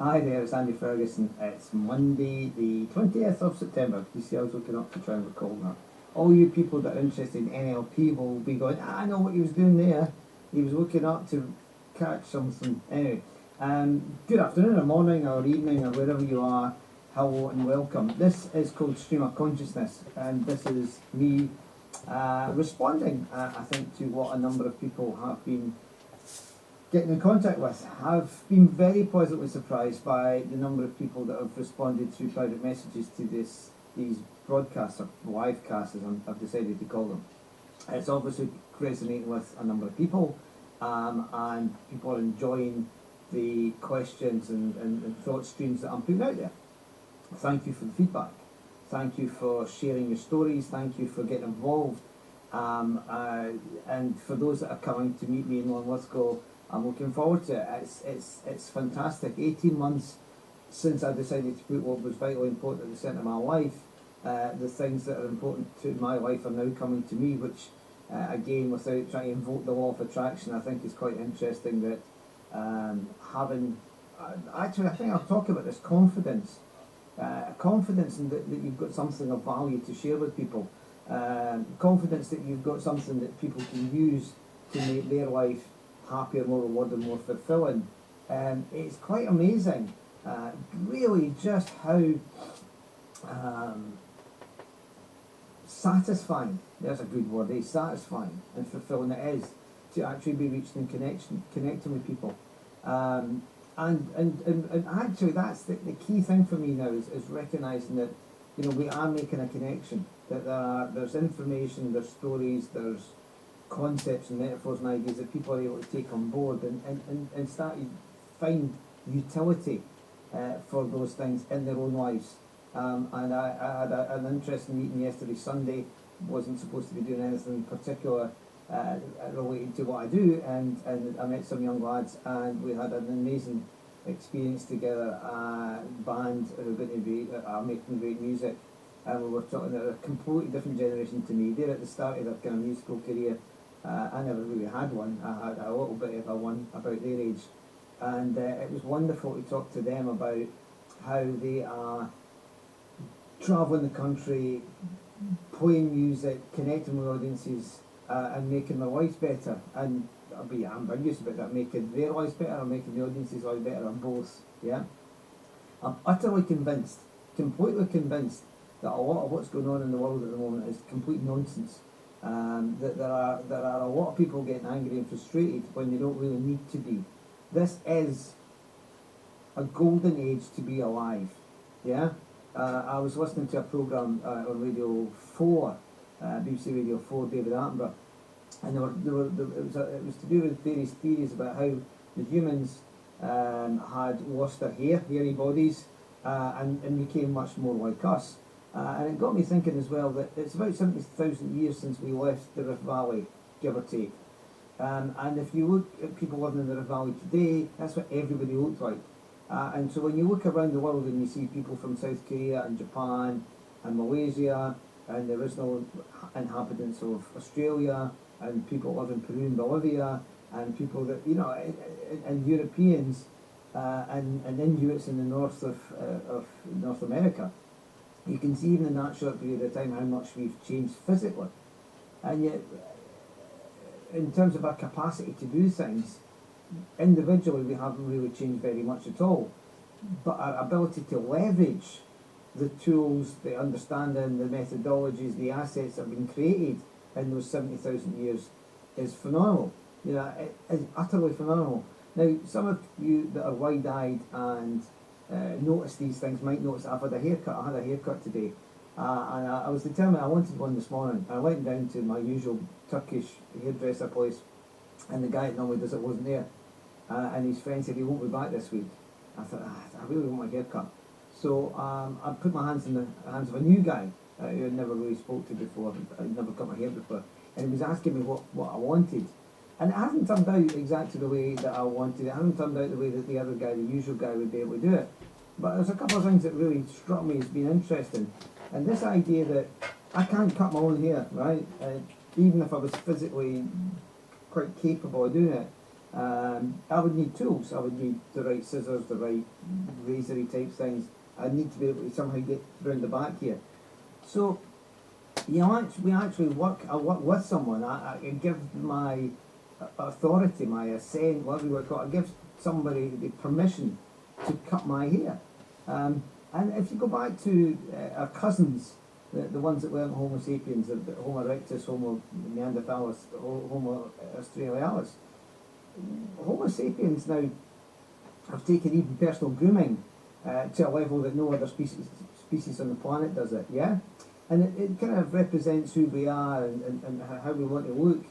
Hi there, it's Andy Ferguson. It's Monday, the 20th of September. You see, I was looking up to try and recall that. All you people that are interested in NLP will be going, I know what he was doing there. He was looking up to catch something. Anyway, good afternoon, or morning, or evening, or wherever you are. Hello and welcome. This is called Stream of Consciousness, and this is me responding, I think, to what a number of people have been getting in contact with. I've been very pleasantly surprised by the number of people that have responded through private messages to these broadcasts, or live casts as I've decided to call them. It's obviously resonating with a number of people, and people are enjoying the questions and thought streams that I'm putting out there. Thank you for the feedback. Thank you for sharing your stories. Thank you for getting involved. And for those that are coming to meet me in Lithgow, I'm looking forward to it. It's fantastic. 18 months since I decided to put what was vitally important at the centre of my life. The things that are important to my life are now coming to me, which, again, without trying to invoke the law of attraction, I think is quite interesting that actually, I think I'll talk about this confidence. Confidence in that you've got something of value to share with people. Confidence that you've got something that people can use to make their life happier, more rewarding, more fulfilling. It's quite amazing, really, just how satisfying, there's a good word, satisfying and fulfilling it is to actually be reaching and connecting with people. And actually that's the key thing for me now is recognising that, you know, we are making a connection, that there's information, there's stories, there's concepts and metaphors and ideas that people are able to take on board and start to find utility for those things in their own lives. And I had an interesting meeting yesterday, Sunday. Wasn't supposed to be doing anything particular related to what I do, and I met some young lads and we had an amazing experience together. Band who are going to be making great music, and we were talking. They're a completely different generation to me. They're at the start of their kind of musical career. I never really had one. I had a little bit of a one about their age, and it was wonderful to talk to them about how they are travelling the country, playing music, connecting with audiences, and making their lives better. And I'll be ambiguous about that, making their lives better or making the audience's lives better, or both. Yeah, I'm utterly convinced, completely convinced, that a lot of what's going on in the world at the moment is complete nonsense. That there are a lot of people getting angry and frustrated when they don't really need to be. This is a golden age to be alive. Yeah. I was listening to a programme on Radio 4, BBC Radio 4, David Attenborough, and it was to do with various theories about how the humans had lost their hairy bodies, and became much more like us. And it got me thinking as well that it's about 70,000 years since we left the Rift Valley, give or take. And if you look at people living in the Rift Valley today, that's what everybody looked like. And so when you look around the world and you see people from South Korea and Japan and Malaysia and the original inhabitants of Australia and people live in Peru and Bolivia and people that, you know, and Europeans and Inuits in the north of North America, you can see even in that short period of time how much we've changed physically. And yet, in terms of our capacity to do things, individually we haven't really changed very much at all. But our ability to leverage the tools, the understanding, the methodologies, the assets that have been created in those 70,000 years is phenomenal. You know, it is utterly phenomenal. Now, some of you that are wide-eyed and notice these things might notice I've had a haircut. I had a haircut today, and I was determined I wanted one this morning. I went down to my usual Turkish hairdresser place, and the guy that normally does it wasn't there, and his friend said he won't be back this week. I thought, I really want my haircut. So I put my hands in the hands of a new guy who I never really spoke to before. I'd never cut my hair before, and he was asking me what I wanted. And it hasn't turned out exactly the way that I wanted. It hasn't turned out the way that the other guy, the usual guy, would be able to do it. But there's a couple of things that really struck me as being interesting. And this idea that I can't cut my own hair, right? Even if I was physically quite capable of doing it, I would need tools. I would need the right scissors, the right razory type things. I'd need to be able to somehow get round the back here. So, we actually work. I work with someone. I give my authority, my assent, whatever you want to call it. I give somebody the permission to cut my hair. And if you go back to our cousins, the ones that weren't Homo sapiens, the Homo erectus, Homo neanderthalis, Homo australialis, Homo sapiens now have taken even personal grooming to a level that no other species on the planet does it, yeah? And it kind of represents who we are and how we want to look.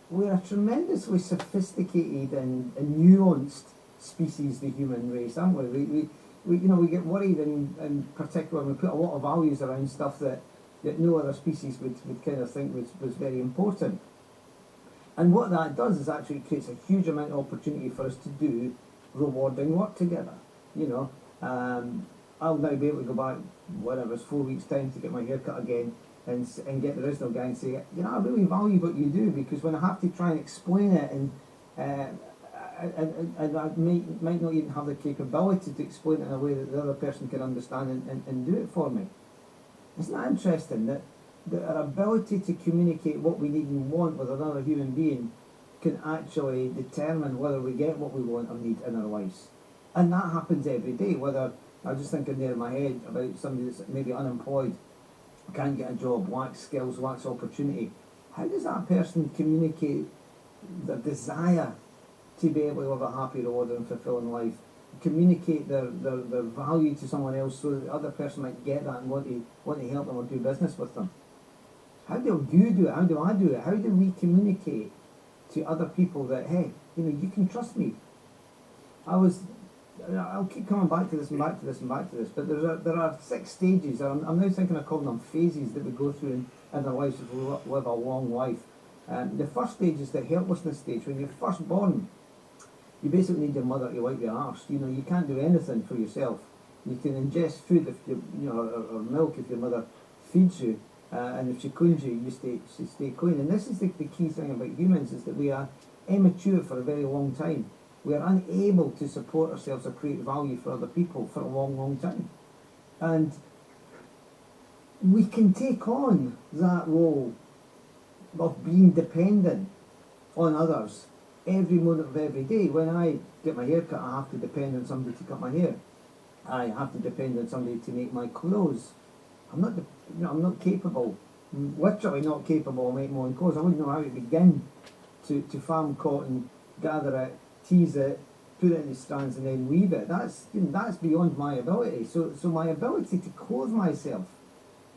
We're a tremendously sophisticated and nuanced species, the human race, aren't we? We get worried in particular, and we put a lot of values around stuff that no other species would kind of think was very important. And what that does is actually creates a huge amount of opportunity for us to do rewarding work together. I'll now be able to go back, whatever, it's 4 weeks' time to get my hair cut again and get the original guy and say, I really value what you do, because when I have to try and explain it and I might not even have the capability to explain it in a way that the other person can understand and do it for me. Isn't that interesting that our ability to communicate what we need and want with another human being can actually determine whether we get what we want or need in our lives? And that happens every day. Whether I was just thinking there in my head about somebody that's maybe unemployed, can't get a job, lacks skills, lacks opportunity. How does that person communicate their desire to be able to live a happy, rewarding and fulfilling life? Communicate their value to someone else so that the other person might get that and want to help them or do business with them. How do you do it? How do I do it? How do we communicate to other people that, hey, you can trust me? I'll keep coming back to this and back to this and back to this, but there are 6 stages. I'm now thinking of calling them phases that we go through in our lives if we live a long life. The first stage is the helplessness stage. When you're first born, you basically need your mother to wipe your arse. You can't do anything for yourself. You can ingest food if or milk if your mother feeds you, and if she cleans you, you stay clean. And this is the key thing about humans, is that we are immature for a very long time. We are unable to support ourselves or create value for other people for a long, long time. And we can take on that role of being dependent on others every moment of every day. When I get my hair cut, I have to depend on somebody to cut my hair. I have to depend on somebody to make my clothes. I'm not capable, literally not capable of making my own clothes. I wouldn't know how to begin to farm cotton, gather it, tease it, put it in the strands and then weave it. That's beyond my ability. So my ability to clothe myself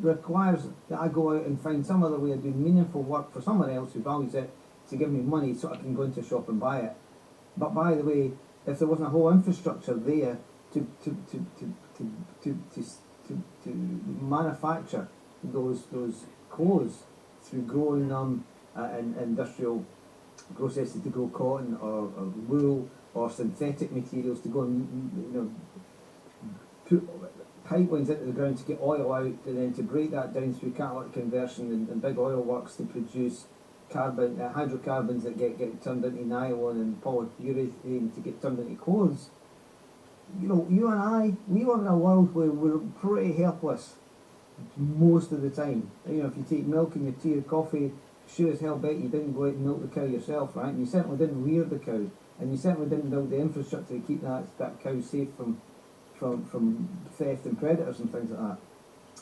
requires that I go out and find some other way of doing meaningful work for someone else who values it to give me money so I can go into a shop and buy it. But by the way, if there wasn't a whole infrastructure there to manufacture those clothes through growing them in industrial processes to grow cotton or wool or synthetic materials to go and put pipelines into the ground to get oil out, and then to break that down through catalytic conversion and big oil works to produce hydrocarbons that get turned into nylon and polyurethane to get turned into clothes. You and I, we live in a world where we're pretty helpless most of the time. If you take milk in your tea or coffee, sure as hell bet you didn't go out and milk the cow yourself, right? And you certainly didn't rear the cow, and you certainly didn't build the infrastructure to keep that cow safe from theft and predators and things like that.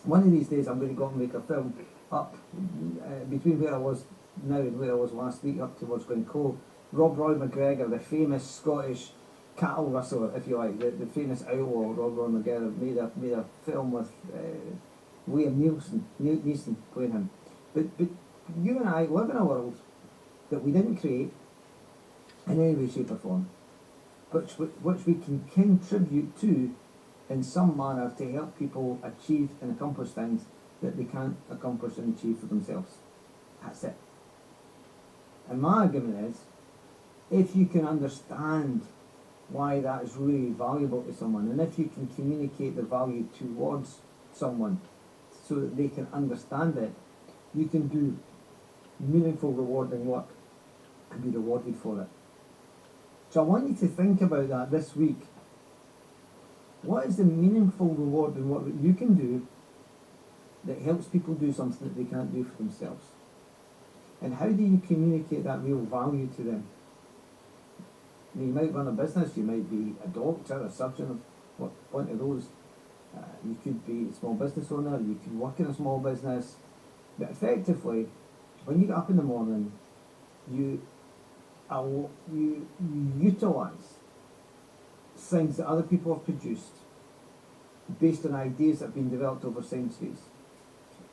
One of these days I'm going to go and make a film up between where I was now and where I was last week, up towards Glencoe. Rob Roy McGregor, the famous Scottish cattle rustler, if you like, the famous outlaw Rob Roy McGregor, made a film with Liam Neeson playing him. But you and I live in a world that we didn't create in any way, shape or form, which we can contribute to in some manner to help people achieve and accomplish things that they can't accomplish and achieve for themselves. That's it. And my argument is, if you can understand why that is really valuable to someone, and if you can communicate the value towards someone so that they can understand it, you can do meaningful, rewarding work and be rewarded for it. So I want you to think about that this week. What is the meaningful reward in what you can do that helps people do something that they can't do for themselves? And how do you communicate that real value to them? You might run a business, you might be a doctor, a surgeon, one of those. You could be a small business owner, you could work in a small business. But effectively, when you get up in the morning, you utilise things that other people have produced based on ideas that have been developed over centuries.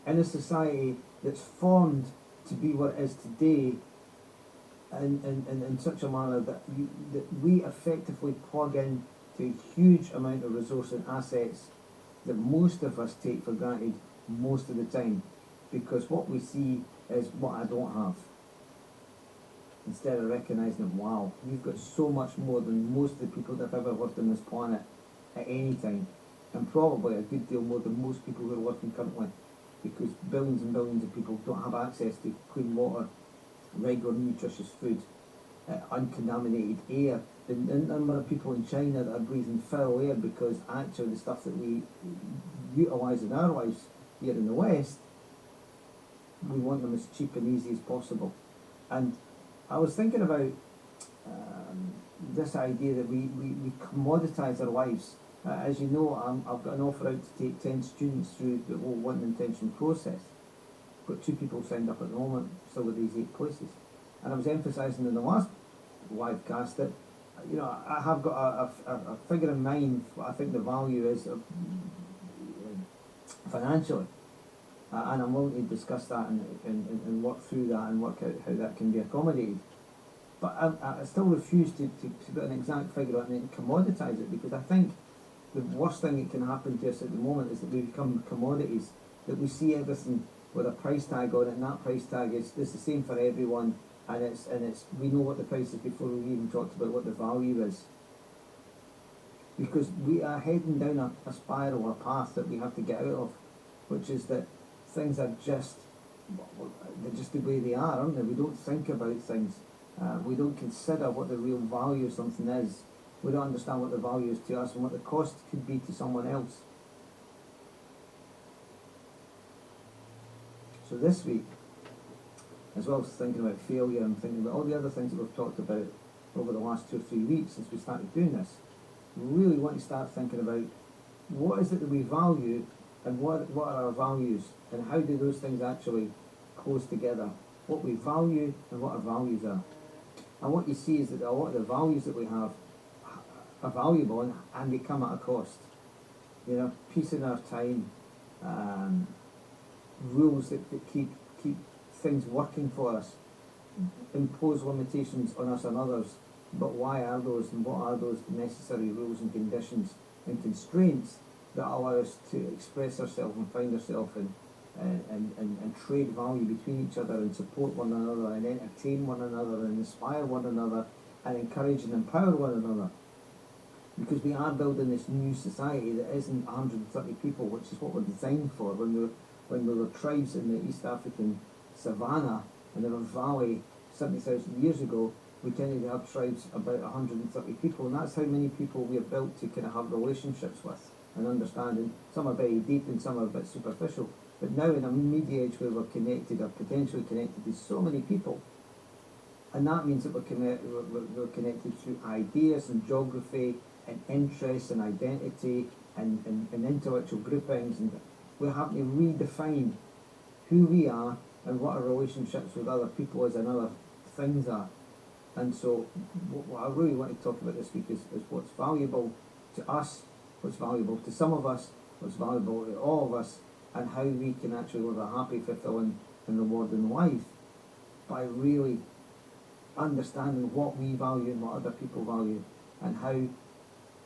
In a society that's formed to be what it is today, in such a manner that we effectively plug in to a huge amount of resource and assets that most of us take for granted most of the time, because what we see is what I don't have, instead of recognising that, wow, you've got so much more than most of the people that have ever lived on this planet at any time, and probably a good deal more than most people who are living currently, because billions and billions of people don't have access to clean water, regular nutritious food, uncontaminated air. The number of people in China that are breathing foul air because actually the stuff that we utilise in our lives here in the West, we want them as cheap and easy as possible. And I was thinking about this idea that we commoditise our lives. As you know, I've got an offer out to take 10 students through the whole one intention process. I've got 2 people signed up at the moment, still with these 8 places. And I was emphasising in the last live cast that, you know, I have got a figure in mind what I think the value is of, financially. And I'm willing to discuss that and work through that and work out how that can be accommodated. But I still refuse to put an exact figure on it and commoditise it, because I think the worst thing that can happen to us at the moment is that we become commodities, that we see everything with a price tag on it, and that price tag is the same for everyone, and it's we know what the price is before we even talked about what the value is. Because we are heading down a spiral, a path that we have to get out of, which is that things are just, they're just the way they are, aren't they? We don't think about things. We don't consider what the real value of something is. We don't understand what the value is to us and what the cost could be to someone else. So this week, as well as thinking about failure and thinking about all the other things that we've talked about over the last 2 or 3 weeks since we started doing this, we really want to start thinking about what is it that we value and what are our values, and how do those things actually close together. What we value and what our values are. And what you see is that a lot of the values that we have are valuable, and they come at a cost. You know, peace in our time, rules that keep things working for us, impose limitations on us and others. But why are those, and what are those necessary rules and conditions and constraints that allow us to express ourselves and find ourselves and trade value between each other and support one another and entertain one another and inspire one another and encourage and empower one another? Because we are building this new society that isn't 130 people, which is what we're designed for. When we were tribes in the East African savannah and in a valley 70,000 years ago, we tended to have tribes about 130 people, and that's how many people we have built to kind of have relationships with and understanding. Some are very deep and some are a bit superficial. But now in a media age where we're connected or potentially connected to so many people, and that means that we're connected through ideas and geography and interests and identity and intellectual groupings, and we're having to redefine who we are and what our relationships with other people is and other things are. And so what I really want to talk about this week is what's valuable to us, what's valuable to some of us, what's valuable to all of us, and how we can actually live a happy, fulfilling and rewarding life by really understanding what we value and what other people value, and how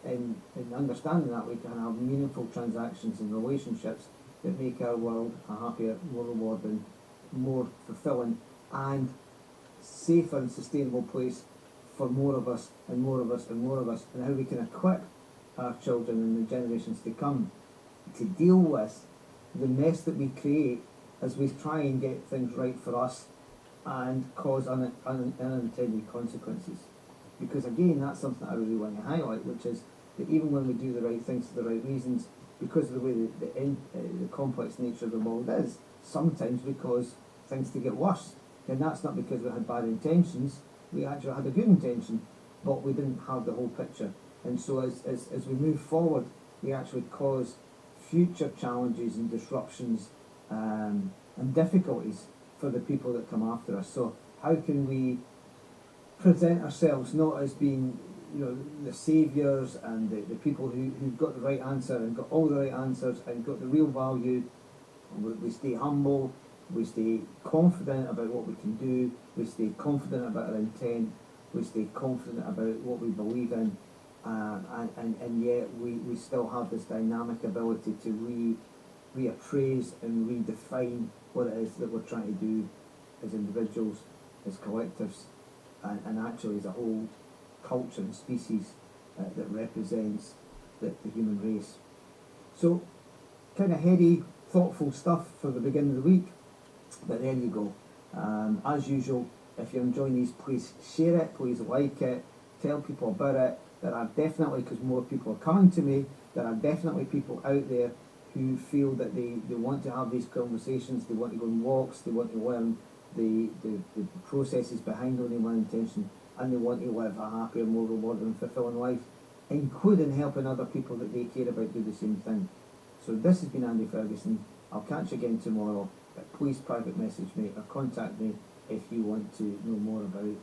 in understanding that we can have meaningful transactions and relationships that make our world a happier, more rewarding, more fulfilling and safer and sustainable place for more of us and more of us and more of us, and how we can equip our children and the generations to come to deal with the mess that we create as we try and get things right for us and cause unintended consequences. because again, that's something I really want to highlight, which is that even when we do the right things for the right reasons, because of the way the complex nature of the world is, sometimes we cause things to get worse. And that's not because we had bad intentions, we actually had a good intention, but we didn't have the whole picture. And so as we move forward, we actually cause future challenges and disruptions and difficulties for the people that come after us. So how can we present ourselves not as being, you know, the saviours and the people who've got the right answer and got all the right answers and got the real value? We stay humble, we stay confident about what we can do, we stay confident about our intent, we stay confident about what we believe in, and yet we still have this dynamic ability to reappraise and redefine what it is that we're trying to do as individuals, as collectives, and actually as a whole culture and species that represents the human race. So, kind of heady, thoughtful stuff for the beginning of the week, but there you go. As usual, if you're enjoying these, please share it, please like it, tell people about it. There are definitely, because more people are coming to me, there are definitely people out there who feel that they want to have these conversations, they want to go on walks, they want to learn the processes behind only one intention, and they want to live a happier, more rewarding and fulfilling life, including helping other people that they care about do the same thing. So this has been Andy Ferguson. I'll catch you again tomorrow, but please private message me or contact me if you want to know more about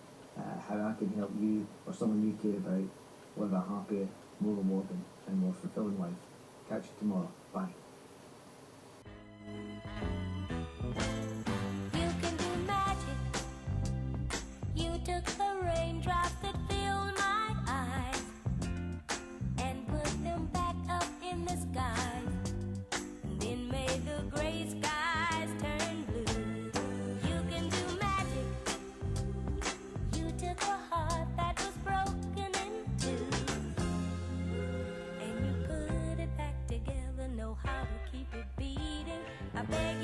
how I can help you or someone you care about live a happier, more rewarding and more fulfilling life. Catch you tomorrow. Bye. You can do magic. You took the raindrops that filled my eyes and put them back up in the sky, and then made the gray skies turn blue. You can do magic. You took a heart that was broken in two, and you put it back together, know how to keep it beating. I beg